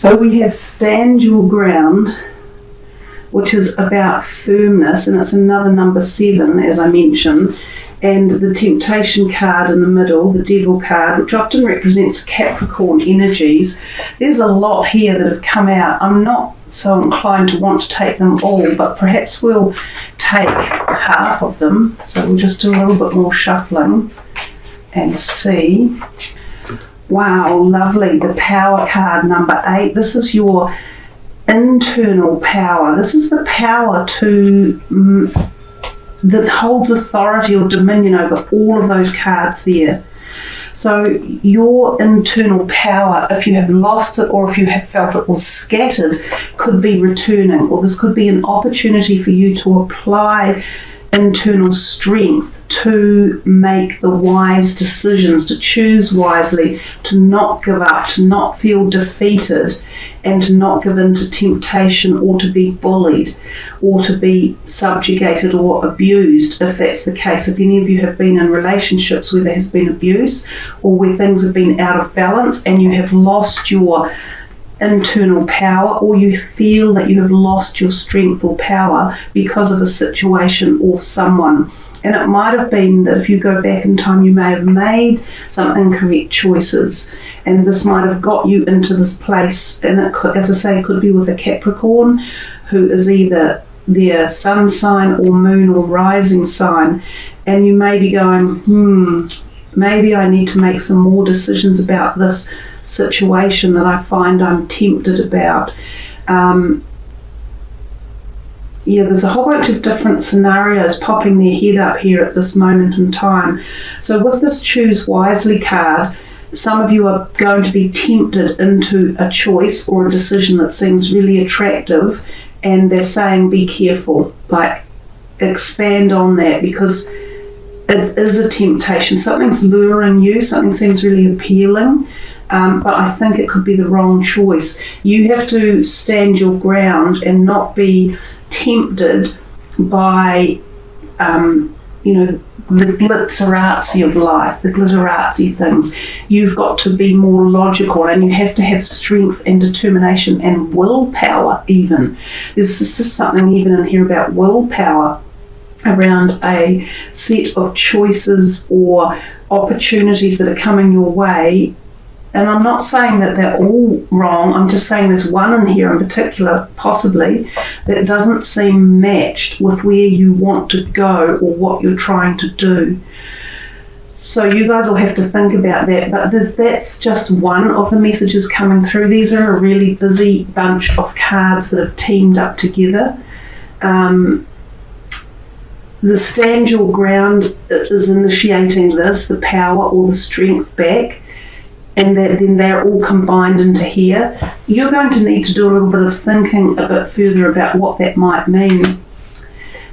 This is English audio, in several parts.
So we have stand your ground, which is about firmness, and it's another number 7, as I mentioned. And the temptation card in the middle, the devil card, which often represents Capricorn energies. There's a lot here that have come out. I'm not so inclined to want to take them all, but perhaps we'll take half of them. So we'll just do a little bit more shuffling and see. Wow, lovely. The power card, number 8. This is your internal power. This is the power that holds authority or dominion over all of those cards there. So your internal power, if you have lost it or if you have felt it was scattered, could be returning, or this could be an opportunity for you to apply internal strength to make the wise decisions, to choose wisely, to not give up, to not feel defeated, and to not give in to temptation or to be bullied or to be subjugated or abused, if that's the case. If any of you have been in relationships where there has been abuse or where things have been out of balance and you have lost your internal power, or you feel that you have lost your strength or power because of a situation or someone. And it might have been that if you go back in time, you may have made some incorrect choices, and this might have got you into this place. And it could, as I say, it could be with a Capricorn who is either their sun sign or moon or rising sign, and you may be going, maybe I need to make some more decisions about this situation that I find I'm tempted about. There's a whole bunch of different scenarios popping their head up here at this moment in time. So with this Choose Wisely card, some of you are going to be tempted into a choice or a decision that seems really attractive, and they're saying be careful, like expand on that, because it is a temptation. Something's luring you, something seems really appealing, but I think it could be the wrong choice. You have to stand your ground and not be tempted by the glitterazzi of life, the glitterazzi things. You've got to be more logical, and you have to have strength and determination and willpower even. There's just something even in here about willpower around a set of choices or opportunities that are coming your way. And I'm not saying that they're all wrong, I'm just saying there's one in here in particular, possibly, that doesn't seem matched with where you want to go or what you're trying to do. So you guys will have to think about that, but that's just one of the messages coming through. These are a really busy bunch of cards that have teamed up together. The stand your ground is initiating this, the power or the strength back, and then they're all combined into here. You're going to need to do a little bit of thinking a bit further about what that might mean.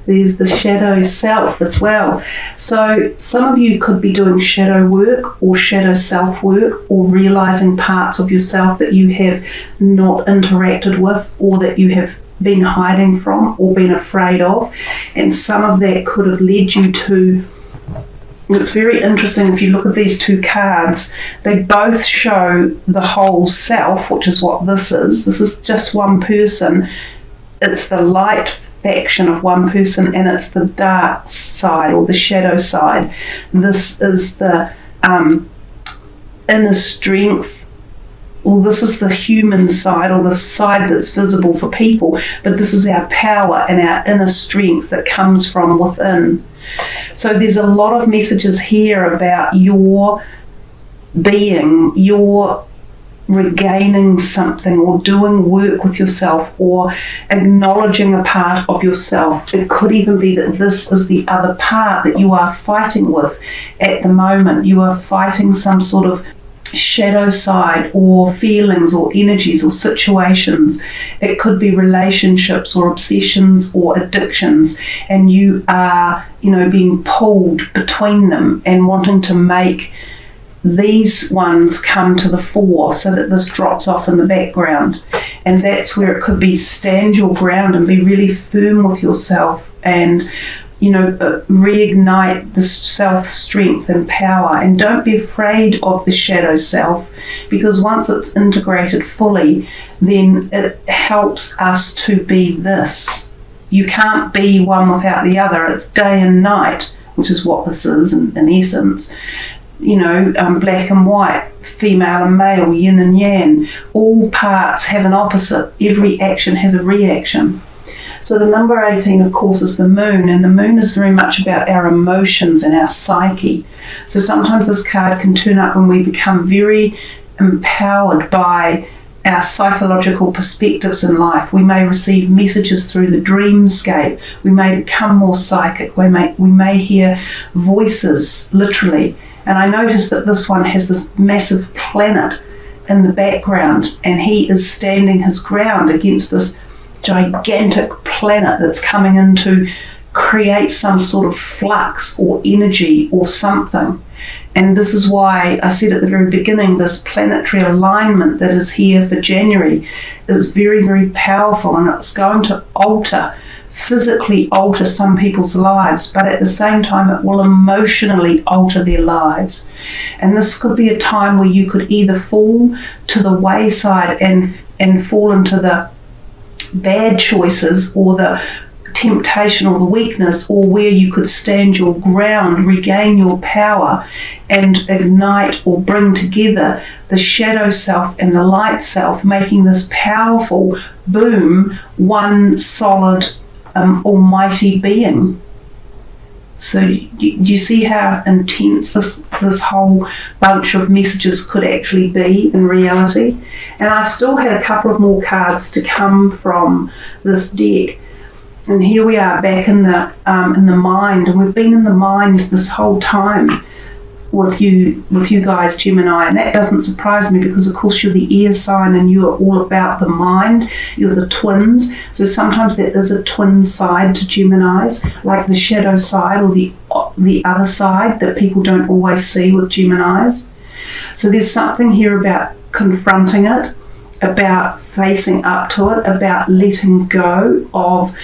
There's the shadow self as well. So some of you could be doing shadow work or shadow self work, or realizing parts of yourself that you have not interacted with, or that you have been hiding from or been afraid of. And some of that could have led you to, it's very interesting if you look at these two cards, they both show the whole self, which is what this is. This is just one person. It's the light faction of one person, and it's the dark side or the shadow side. This is the inner strength, or this is the human side, or the side that's visible for people, but this is our power and our inner strength that comes from within. So there's a lot of messages here about your being, your regaining something, or doing work with yourself, or acknowledging a part of yourself. It could even be that this is the other part that you are fighting with at the moment. You are fighting some sort of shadow side, or feelings or energies or situations. It could be relationships or obsessions or addictions, and you are, being pulled between them and wanting to make these ones come to the fore so that this drops off in the background. And that's where it could be stand your ground and be really firm with yourself, and reignite the self-strength and power. And don't be afraid of the shadow self, because once it's integrated fully, then it helps us to be this. You can't be one without the other. It's day and night, which is what this is in essence. Black and white, female and male, yin and yang. All parts have an opposite. Every action has a reaction. So the number 18, of course, is the moon, and the moon is very much about our emotions and our psyche. So sometimes this card can turn up when we become very empowered by our psychological perspectives in life. We may receive messages through the dreamscape. We may become more psychic. We may hear voices, literally. And I noticed that this one has this massive planet in the background, and he is standing his ground against this gigantic planet that's coming in to create some sort of flux or energy or something. And this is why I said at the very beginning, this planetary alignment that is here for January is very, very powerful, and it's going to physically alter some people's lives, but at the same time it will emotionally alter their lives. And this could be a time where you could either fall to the wayside and fall into the bad choices or the temptation or the weakness, or where you could stand your ground, regain your power, and ignite or bring together the shadow self and the light self, making this powerful boom, one solid almighty being. So you see how intense this whole bunch of messages could actually be in reality. And I still had a couple of more cards to come from this deck. And here we are back in the mind, and we've been in the mind this whole time with you guys, Gemini, and that doesn't surprise me, because of course you're the air sign and you are all about the mind. You're the twins, so sometimes there is a twin side to Geminis, like the shadow side or the other side that people don't always see with Geminis. So there's something here about confronting it, about facing up to it, about letting go of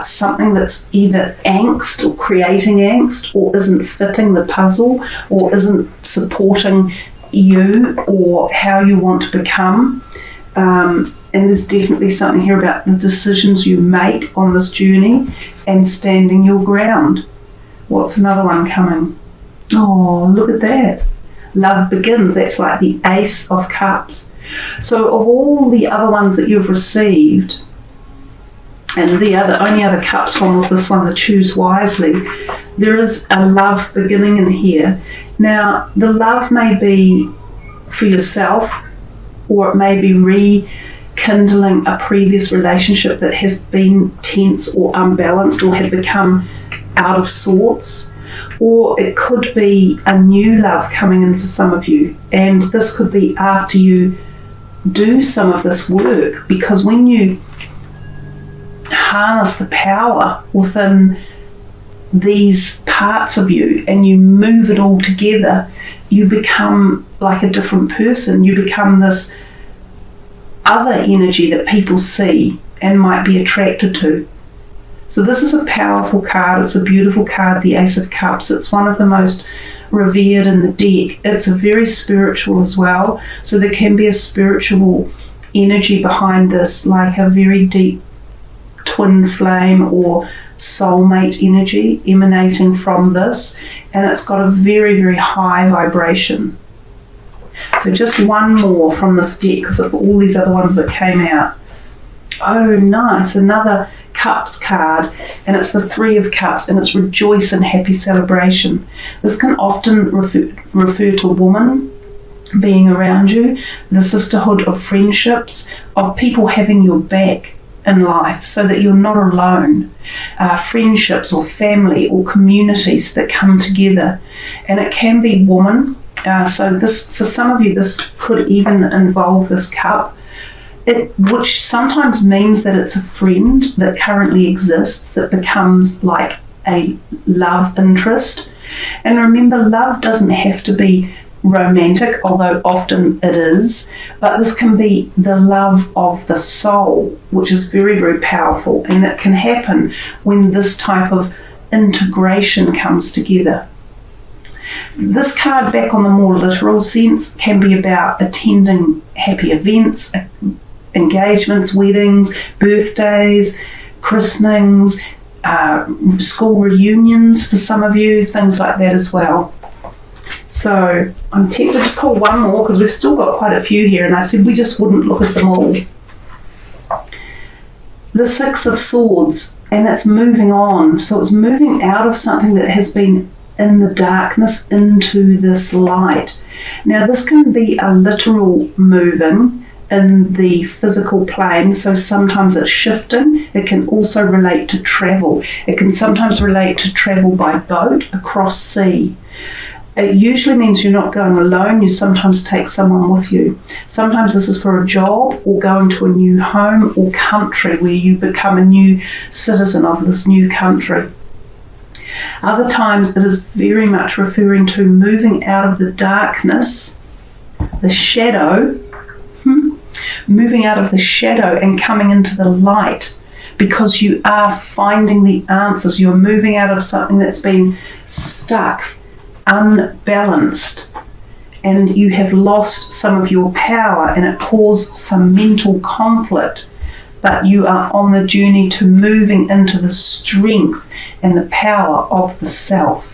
something that's either angst or creating angst, or isn't fitting the puzzle, or isn't supporting you or how you want to become. And there's definitely something here about the decisions you make on this journey and standing your ground. What's another one coming? Oh, look at that. Love begins. That's like the Ace of Cups. So of all the other ones that you've received, and the only other cups one was this one, the Choose Wisely, there is a love beginning in here. Now, the love may be for yourself, or it may be rekindling a previous relationship that has been tense or unbalanced or had become out of sorts. Or it could be a new love coming in for some of you, and this could be after you do some of this work, because when you harness the power within these parts of you and you move it all together, you become like a different person. You become this other energy that people see and might be attracted to. So this is a powerful card. It's a beautiful card, the Ace of Cups. It's one of the most revered in the deck. It's a very spiritual as well. So there can be a spiritual energy behind this, like a very deep twin flame or soulmate energy emanating from this. And it's got a very, very high vibration. So just one more from this deck, because of all these other ones that came out. Oh, nice. Another Cups card, and it's the Three of Cups, and it's rejoice and happy celebration. This can often refer to a woman being around you, the sisterhood of friendships, of people having your back in life so that you're not alone, friendships or family or communities that come together. And it can be woman. So this, for some of you, this could even involve this cup, which sometimes means that it's a friend that currently exists that becomes like a love interest. And remember, love doesn't have to be romantic, although often it is, but this can be the love of the soul, which is very, very powerful, and that can happen when this type of integration comes together. This card, back on the more literal sense, can be about attending happy events, engagements, weddings, birthdays, christenings, school reunions for some of you, things like that as well. So I'm tempted to pull one more because we've still got quite a few here, and I said we just wouldn't look at them all. The Six of Swords, and it's moving on. So it's moving out of something that has been in the darkness into this light. Now this can be a literal moving in the physical plane, so sometimes it's shifting. It can also relate to travel. It can sometimes relate to travel by boat across sea. It usually means you're not going alone. You sometimes take someone with you. Sometimes this is for a job or going to a new home or country where you become a new citizen of this new country. Other times it is very much referring to moving out of the darkness, the shadow, moving out of the shadow and coming into the light, because you are finding the answers. You're moving out of something that's been stuck, unbalanced, and you have lost some of your power and it caused some mental conflict, but you are on the journey to moving into the strength and the power of the self.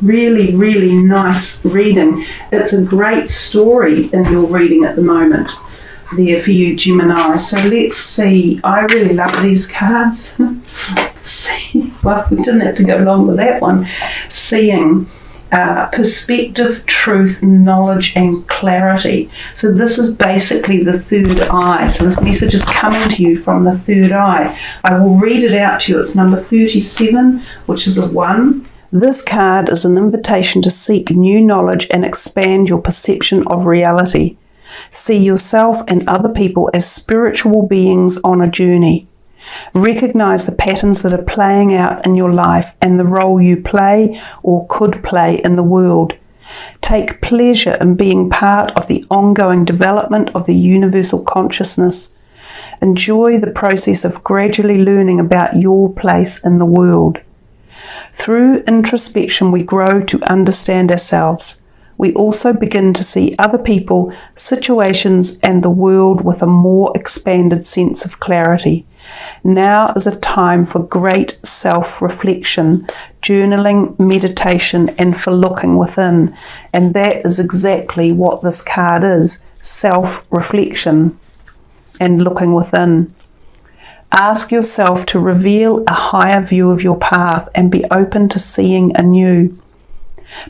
Really, really nice reading. It's a great story in your reading at the moment there for you, Gemini. So let's see. I really love these cards. See, well, we didn't have to go long with that one. Seeing, perspective, truth, knowledge, and clarity. So this is basically the third eye. So this message is coming to you from the third eye. I will read it out to you. It's number 37, which is a 1. This card is an invitation to seek new knowledge and expand your perception of reality. See yourself and other people as spiritual beings on a journey. Recognize the patterns that are playing out in your life and the role you play or could play in the world. Take pleasure in being part of the ongoing development of the universal consciousness. Enjoy the process of gradually learning about your place in the world. Through introspection, we grow to understand ourselves. We also begin to see other people, situations, and the world with a more expanded sense of clarity. Now is a time for great self-reflection, journaling, meditation, and for looking within. And that is exactly what this card is, self-reflection and looking within. Ask yourself to reveal a higher view of your path and be open to seeing anew.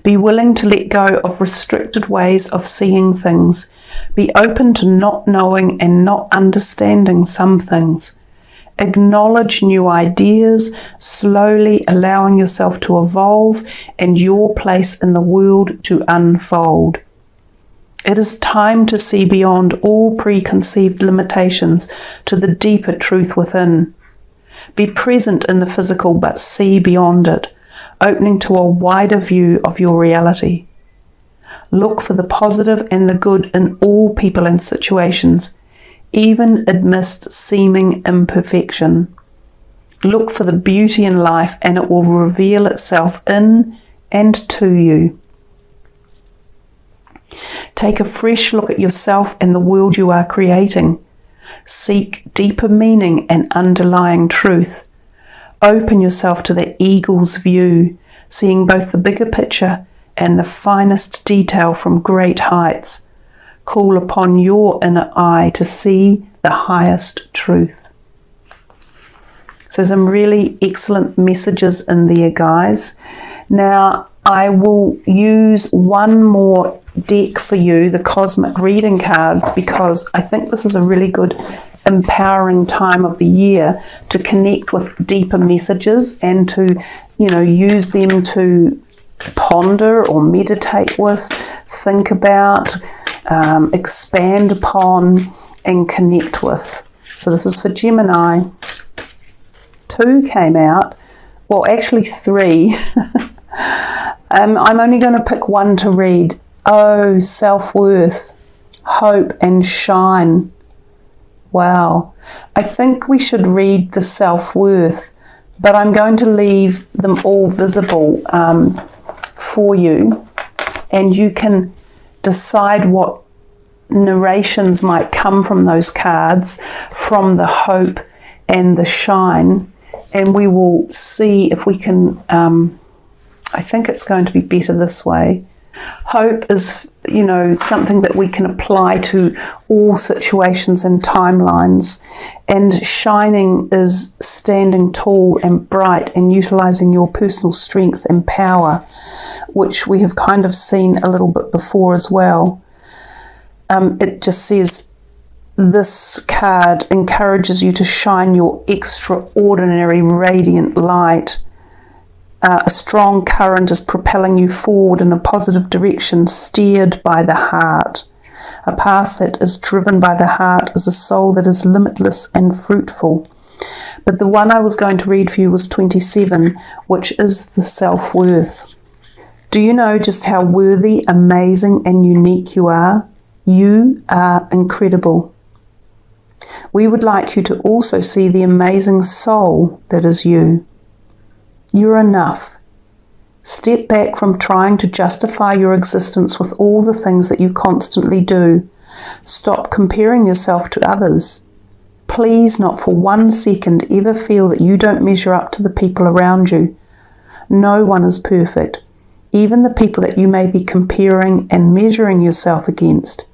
Be willing to let go of restricted ways of seeing things. Be open to not knowing and not understanding some things. Acknowledge new ideas, slowly allowing yourself to evolve and your place in the world to unfold. It is time to see beyond all preconceived limitations to the deeper truth within. Be present in the physical, but see beyond it, opening to a wider view of your reality. Look for the positive and the good in all people and situations, even amidst seeming imperfection. Look for the beauty in life, and it will reveal itself in and to you. Take a fresh look at yourself and the world you are creating. Seek deeper meaning and underlying truth. Open yourself to the eagle's view, seeing both the bigger picture and the finest detail from great heights. Call upon your inner eye to see the highest truth. So some really excellent messages in there, guys. Now, I will use one more deck for you, the Cosmic Reading cards, because I think this is a really good empowering time of the year to connect with deeper messages and to, use them to ponder or meditate with, think about, expand upon and connect with. So this is for Gemini. 2 came out, well actually 3. I'm only going to pick one to read. Oh, self-worth, hope and shine. Wow. I think we should read the self-worth but I'm going to leave them all visible for you, and you can decide what narrations might come from those cards, from the hope and the shine, and we will see if we can, I think it's going to be better this way. Hope is, something that we can apply to all situations and timelines, and shining is standing tall and bright and utilizing your personal strength and power, which we have kind of seen a little bit before as well. It just says this card encourages you to shine your extraordinary radiant light. A strong current is propelling you forward in a positive direction, steered by the heart. A path that is driven by the heart is a soul that is limitless and fruitful. But the one I was going to read for you was 27, which is the self-worth. Do you know just how worthy, amazing, and unique you are? You are incredible. We would like you to also see the amazing soul that is you. You're enough. Step back from trying to justify your existence with all the things that you constantly do. Stop comparing yourself to others. Please, not for 1 second, ever feel that you don't measure up to the people around you. No one is perfect, even the people that you may be comparing and measuring yourself against.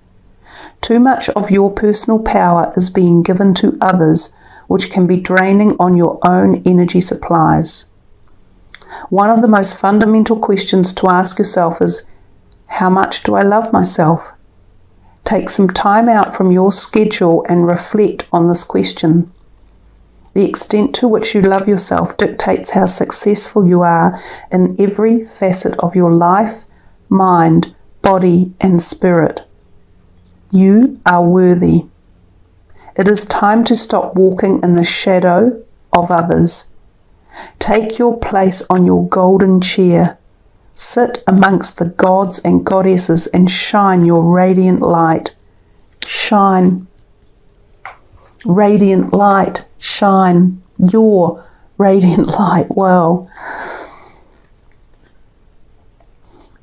Too much of your personal power is being given to others, which can be draining on your own energy supplies. One of the most fundamental questions to ask yourself is, how much do I love myself? Take some time out from your schedule and reflect on this question. The extent to which you love yourself dictates how successful you are in every facet of your life, mind, body, and spirit. You are worthy. It is time to stop walking in the shadow of others. Take your place on your golden chair. Sit amongst the gods and goddesses and shine your radiant light. Shine. Radiant light. Shine. Your radiant light. Wow.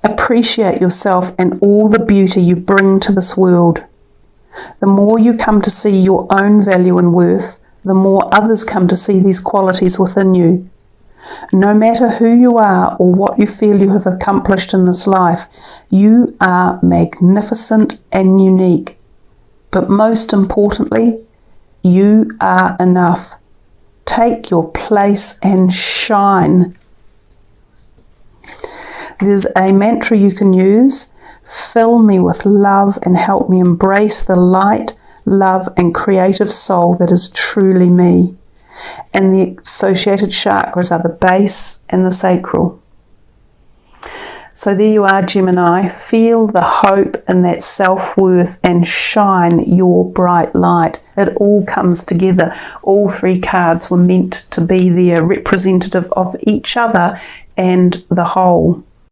Appreciate yourself and all the beauty you bring to this world. The more you come to see your own value and worth, the more others come to see these qualities within you. No matter who you are or what you feel you have accomplished in this life, you are magnificent and unique. But most importantly, you are enough. Take your place and shine. There's a mantra you can use. Fill me with love and help me embrace the light, love, and creative soul that is truly me. And the associated chakras are the base and the sacral. So there you are, Gemini. Feel the hope and that self-worth and shine your bright light. It all comes together. All 3 cards were meant to be there, representative of each other and the whole.